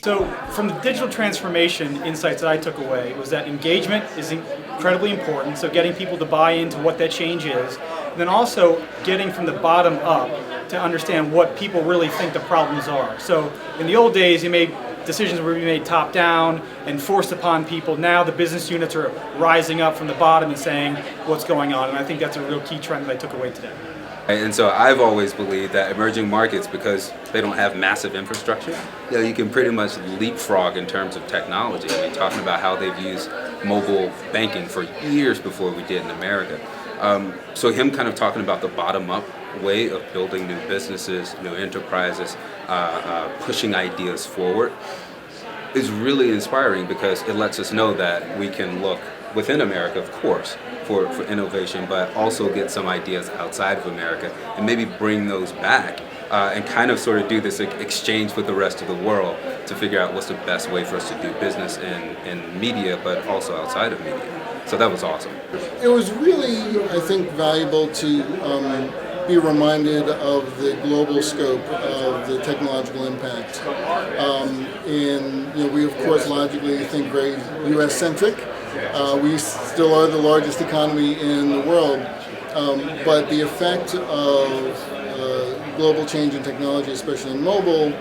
So from the digital transformation insights that I took away was that engagement is incredibly important, so getting people to buy into what that change is, and then also getting from the bottom up to understand what people really think the problems are. So in the old days, decisions were being made top down and forced upon people. Now the business units are rising up from the bottom and saying what's going on, and I think that's a real key trend that I took away today. And so I've always believed that emerging markets, because they don't have massive infrastructure, you can pretty much leapfrog in terms of technology. I mean, talking about how they've used mobile banking for years before we did in America. So him kind of talking about the bottom-up way of building new businesses, new enterprises, pushing ideas forward is really inspiring, because it lets us know that we can look within America, of course, for innovation, but also get some ideas outside of America and maybe bring those back and kind of sort of do this exchange with the rest of the world to figure out what's the best way for us to do business in media, but also outside of media. So that was awesome. It was really, I think, valuable to be reminded of the global scope of the technological impact. We of course logically think very U.S.-centric. We still are the largest economy in the world, but the effect of global change in technology, especially in mobile,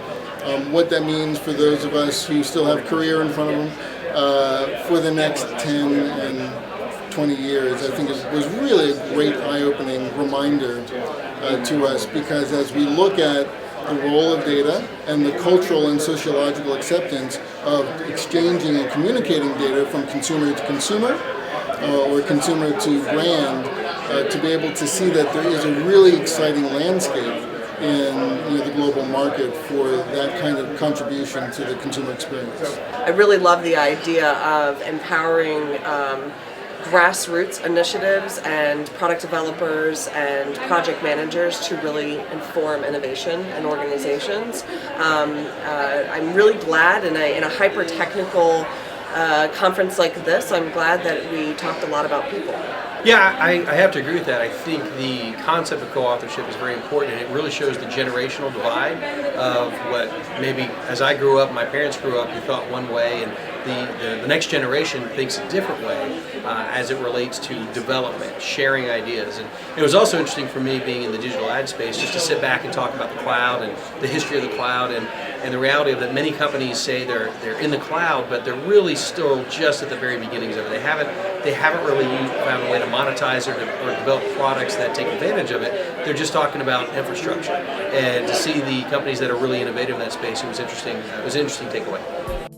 what that means for those of us who still have career in front of them for the next 10 and 20 years, I think it was really a great eye-opening reminder to us, because as we look at the role of data and the cultural and sociological acceptance of exchanging and communicating data from consumer to consumer or consumer to brand, to be able to see that there is a really exciting landscape in the global market for that kind of contribution to the consumer experience. I really love the idea of empowering grassroots initiatives and product developers and project managers to really inform innovation in organizations. I'm really glad in a hyper-technical conference like this, I'm glad that we talked a lot about people. Yeah, I have to agree with that. I think the concept of co-authorship is very important, and it really shows the generational divide of what maybe as I grew up, my parents grew up, we thought one way, and the next generation thinks a different way as it relates to development, sharing ideas. And it was also interesting for me, being in the digital ad space, just to sit back and talk about the cloud and the history of the cloud, and the reality of that many companies say they're in the cloud, but they're really still just at the very beginnings of it. They haven't really found a way to monetize or develop products that take advantage of it. They're just talking about infrastructure. And to see the companies that are really innovative in that space, it was interesting. It was an interesting takeaway.